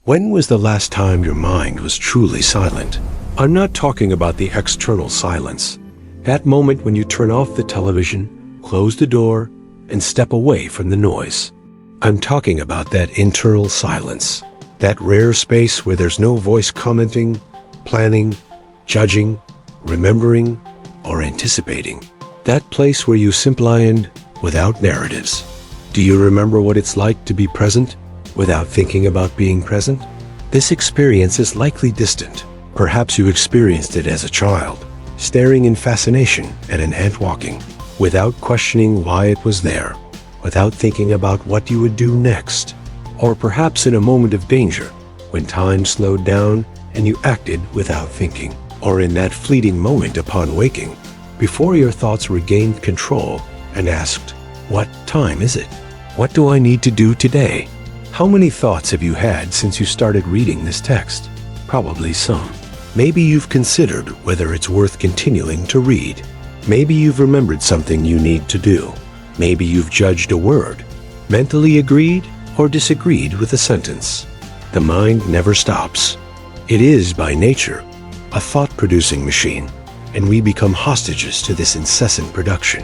When was the last time your mind was truly silent? I'm not talking about the external silence. That moment when you turn off the television, close the door, and step away from the noise. I'm talking about that internal silence. That rare space where there's no voice commenting, planning, judging, remembering, or anticipating. That place where you simply end without narratives. Do you remember what it's like to be present without thinking about being present? This experience is likely distant. Perhaps you experienced it as a child, staring in fascination at an ant walking, without questioning why it was there, without thinking about what you would do next. Or perhaps in a moment of danger, when time slowed down and you acted without thinking. Or in that fleeting moment upon waking, before your thoughts regained control and asked, "What time is it? What do I need to do today?" How many thoughts have you had since you started reading this text? Probably some. Maybe you've considered whether it's worth continuing to read. Maybe you've remembered something you need to do. Maybe you've judged a word, mentally agreed or disagreed with a sentence. The mind never stops. It is, by nature, a thought-producing machine, and we become hostages to this incessant production.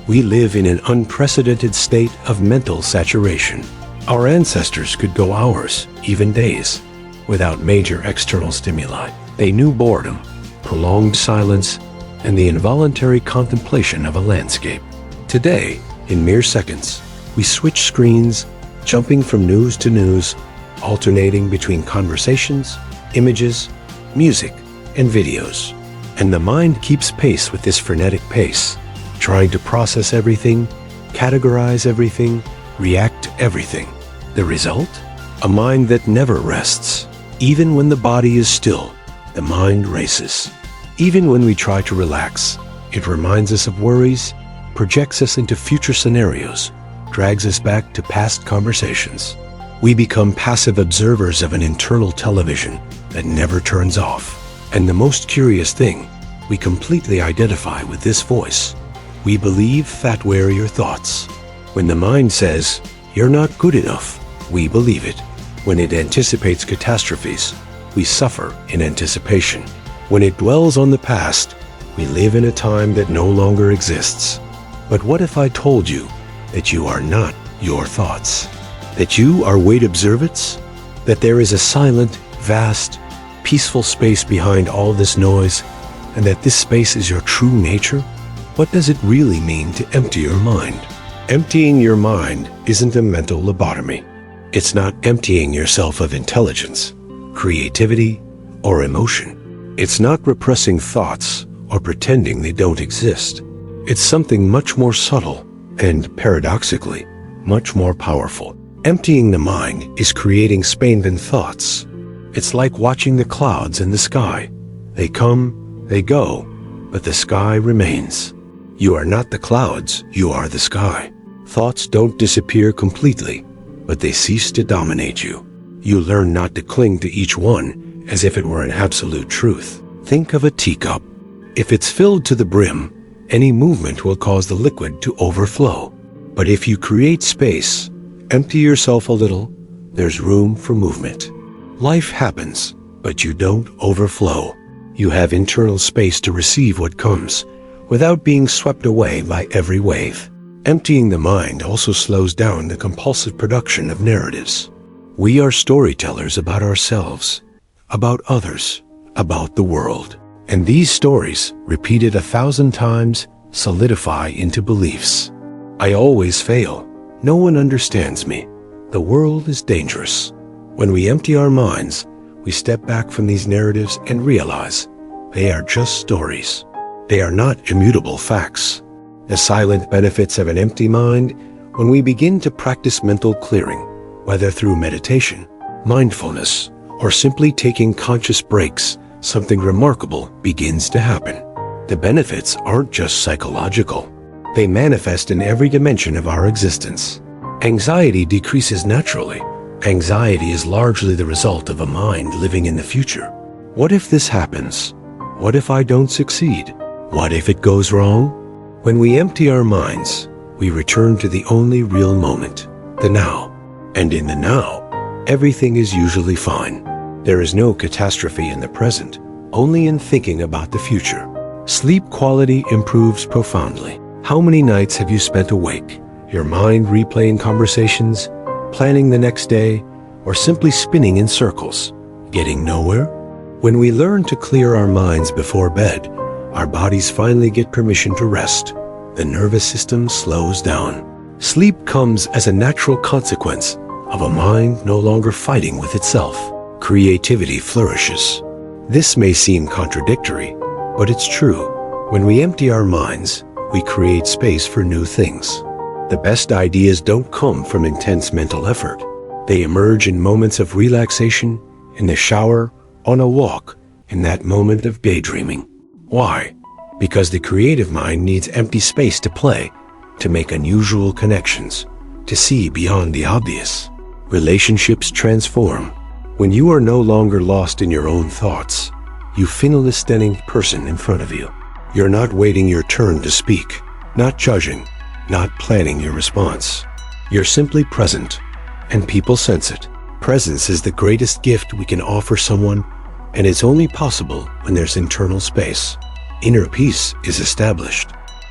We live in an unprecedented state of mental saturation. Our ancestors could go hours, even days, without major external stimuli. They knew boredom, prolonged silence, and the involuntary contemplation of a landscape. Today, in mere seconds, we switch screens, jumping from news to news, alternating between conversations, images, music, and videos. And the mind keeps pace with this frenetic pace, trying to process everything, categorize everything, react to everything. The result? A mind that never rests. Even when the body is still, the mind races. Even when we try to relax, it reminds us of worries, projects us into future scenarios, drags us back to past conversations. We become passive observers of an internal television that never turns off. And the most curious thing, we completely identify with this voice. We believe that we're your thoughts. When the mind says, "You're not good enough," we believe it. When it anticipates catastrophes, we suffer in anticipation. When it dwells on the past, we live in a time that no longer exists. But what if I told you that you are not your thoughts? That you are weight observance? That there is a silent, vast, peaceful space behind all this noise, and that this space is your true nature? What does it really mean to empty your mind? Emptying your mind isn't a mental lobotomy. It's not emptying yourself of intelligence, creativity, or emotion. It's not repressing thoughts or pretending they don't exist. It's something much more subtle and, paradoxically, much more powerful. Emptying the mind is creating space in thoughts. It's like watching the clouds in the sky. They come, they go, but the sky remains. You are not the clouds, you are the sky. Thoughts don't disappear completely, but they cease to dominate you. You learn not to cling to each one as if it were an absolute truth. Think of a teacup. If it's filled to the brim, any movement will cause the liquid to overflow. But if you create space, empty yourself a little, there's room for movement. Life happens, but you don't overflow. You have internal space to receive what comes, without being swept away by every wave. Emptying the mind also slows down the compulsive production of narratives. We are storytellers about ourselves, about others, about the world. And these stories, repeated 1,000 times, solidify into beliefs. I always fail. No one understands me. The world is dangerous. When we empty our minds, we step back from these narratives and realize they are just stories. They are not immutable facts. The silent benefits of an empty mind: when we begin to practice mental clearing, whether through meditation, mindfulness, or simply taking conscious breaks, something remarkable begins to happen. The benefits aren't just psychological. They manifest in every dimension of our existence. Anxiety decreases naturally. Anxiety is largely the result of a mind living in the future. What if this happens? What if I don't succeed? What if it goes wrong? When we empty our minds, we return to the only real moment, the now. And in the now, everything is usually fine. There is no catastrophe in the present, only in thinking about the future. Sleep quality improves profoundly. How many nights have you spent awake, your mind replaying conversations, planning the next day, or simply spinning in circles, getting nowhere? When we learn to clear our minds before bed, our bodies finally get permission to rest. The nervous system slows down. Sleep comes as a natural consequence of a mind no longer fighting with itself. Creativity flourishes. This may seem contradictory, but it's true. When we empty our minds, we create space for new things. The best ideas don't come from intense mental effort. They emerge in moments of relaxation, in the shower, on a walk, in that moment of daydreaming. Why? Because the creative mind needs empty space to play, to make unusual connections, to see beyond the obvious. Relationships transform. When you are no longer lost in your own thoughts, you feel the standing person in front of you. You're not waiting your turn to speak, not judging, not planning your response. You're simply present, and people sense it. Presence is the greatest gift we can offer someone, and it's only possible when there's internal space. Inner peace is established,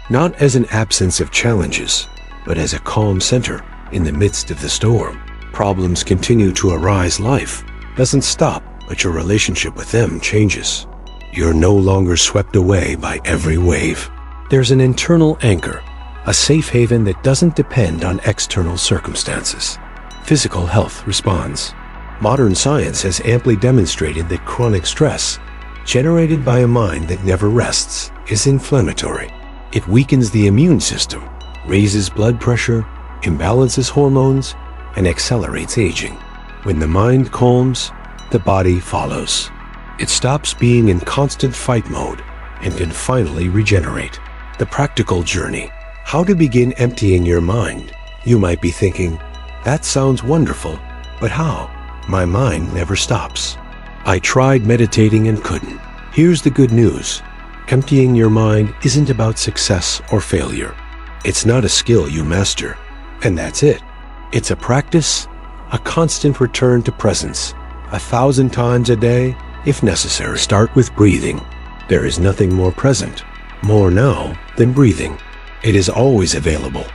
not as an absence of challenges, but as a calm center in the midst of the storm. Problems continue to arise. Life doesn't stop, but your relationship with them changes. You're no longer swept away by every wave. There's an internal anchor, a safe haven that doesn't depend on external circumstances. Physical health responds. Modern science has amply demonstrated that chronic stress, generated by a mind that never rests, is inflammatory. It weakens the immune system, raises blood pressure, imbalances hormones, and accelerates aging. When the mind calms, the body follows. It stops being in constant fight mode and can finally regenerate. The practical journey. How to begin emptying your mind. You might be thinking, that sounds wonderful, but how? My mind never stops. I tried meditating and couldn't. Here's the good news. Emptying your mind isn't about success or failure. It's not a skill you master, and that's it. It's a practice, a constant return to presence, 1,000 times a day, if necessary. Start with breathing. There is nothing more present, more now than breathing. It is always available,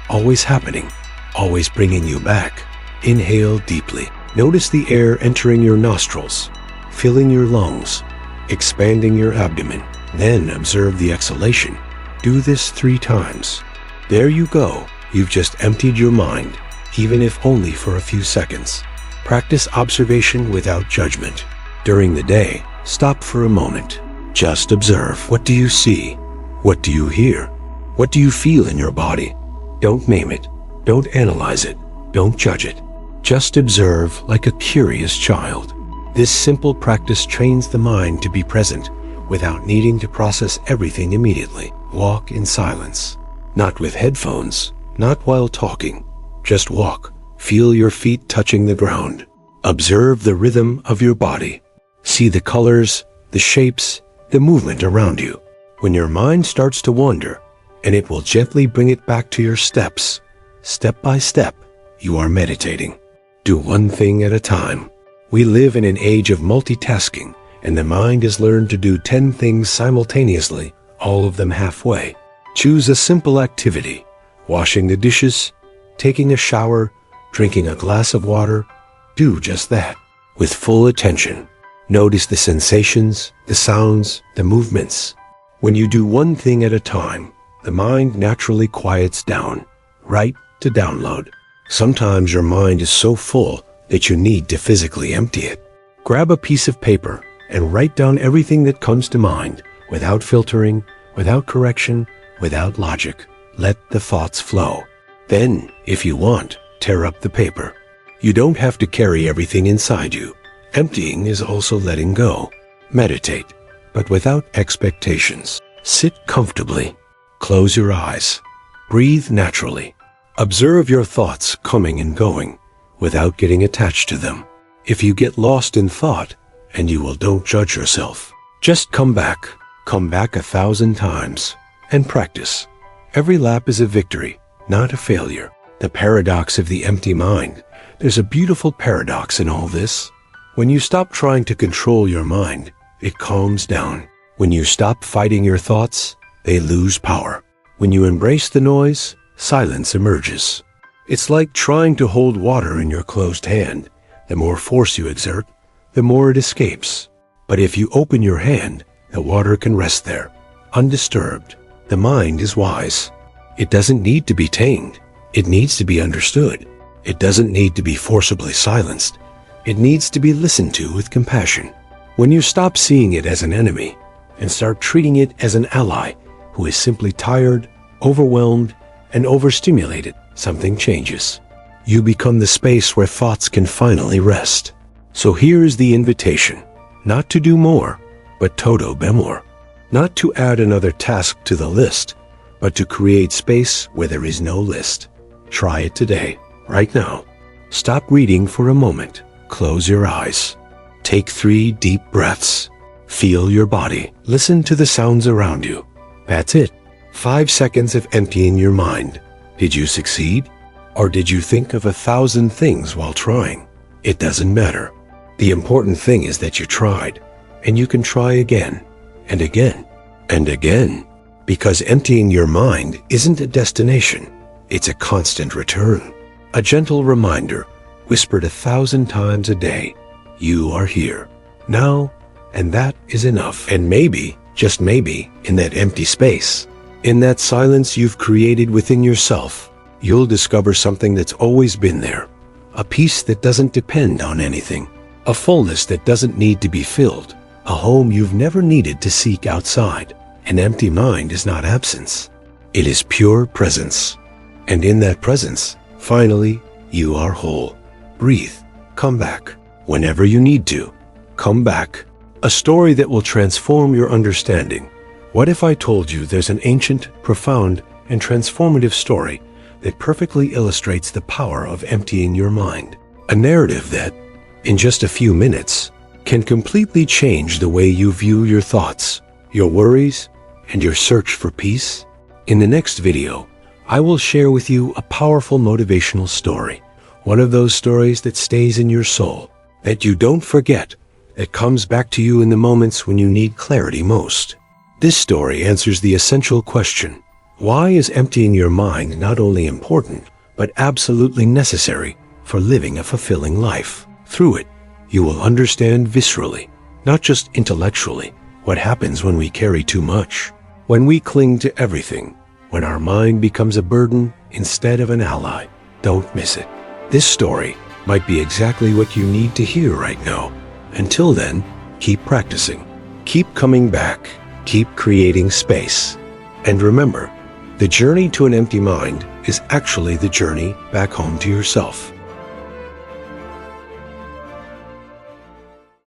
always happening, always bringing you back. Inhale deeply. Notice the air entering your nostrils, filling your lungs, expanding your abdomen. Then observe the exhalation. Do this 3 times. There you go. You've just emptied your mind, even if only for a few seconds. Practice observation without judgment. During the day, stop for a moment. Just observe. What do you see? What do you hear? What do you feel in your body? Don't name it. Don't analyze it. Don't judge it. Just observe like a curious child. This simple practice trains the mind to be present without needing to process everything immediately. Walk in silence. Not with headphones, not while talking. Just walk. Feel your feet touching the ground. Observe the rhythm of your body. See the colors, the shapes, the movement around you. When your mind starts to wander, and it will gently bring it back to your steps. Step by step, you are meditating. Do one thing at a time. We live in an age of multitasking, and the mind has learned to do 10 things simultaneously, all of them halfway. Choose a simple activity. Washing the dishes, taking a shower, drinking a glass of water. Do just that, with full attention. Notice the sensations, the sounds, the movements. When you do one thing at a time, the mind naturally quiets down. Write to download. Sometimes your mind is so full that you need to physically empty it. Grab a piece of paper and write down everything that comes to mind, without filtering, without correction, without logic. Let the thoughts flow. Then, if you want, tear up the paper. You don't have to carry everything inside you. Emptying is also letting go. Meditate, but without expectations. Sit comfortably. Close your eyes. Breathe naturally. Observe your thoughts coming and going without getting attached to them. If you get lost in thought, and don't judge yourself. Just come back 1,000 times, and practice. Every lap is a victory, not a failure. The paradox of the empty mind. There's a beautiful paradox in all this. When you stop trying to control your mind, it calms down. When you stop fighting your thoughts, they lose power. When you embrace the noise, silence emerges. It's like trying to hold water in your closed hand. The more force you exert, the more it escapes. But if you open your hand, the water can rest there, undisturbed. The mind is wise. It doesn't need to be tamed. It needs to be understood. It doesn't need to be forcibly silenced. It needs to be listened to with compassion. When you stop seeing it as an enemy and start treating it as an ally who is simply tired, overwhelmed, and overstimulated, something changes. You become the space where thoughts can finally rest. So here is the invitation, not to do more, but todo bemor. Not to add another task to the list, but to create space where there is no list. Try it today, right now. Stop reading for a moment. Close your eyes. Take 3 deep breaths. Feel your body. Listen to the sounds around you. That's it. 5 seconds of emptying your mind. Did you succeed? Or did you think of 1,000 things while trying? It doesn't matter. The important thing is that you tried, and you can try again, and again, and again. Because emptying your mind isn't a destination, it's a constant return. A gentle reminder, whispered 1,000 times a day, you are here, now, and that is enough. And maybe, just maybe, in that empty space, in that silence you've created within yourself, you'll discover something that's always been there. A peace that doesn't depend on anything. A fullness that doesn't need to be filled. A home you've never needed to seek outside. An empty mind is not absence. It is pure presence. And in that presence, finally, you are whole. Breathe. Come back. Whenever you need to. Come back. A story that will transform your understanding. What if I told you there's an ancient, profound, and transformative story that perfectly illustrates the power of emptying your mind? A narrative that, in just a few minutes, can completely change the way you view your thoughts, your worries, and your search for peace. In the next video, I will share with you a powerful motivational story. One of those stories that stays in your soul, that you don't forget, that comes back to you in the moments when you need clarity most. This story answers the essential question, why is emptying your mind not only important, but absolutely necessary for living a fulfilling life? Through it, you will understand viscerally, not just intellectually, what happens when we carry too much, when we cling to everything, when our mind becomes a burden instead of an ally. Don't miss it. This story might be exactly what you need to hear right now. Until then, keep practicing, keep coming back, keep creating space. And remember, the journey to an empty mind is actually the journey back home to yourself.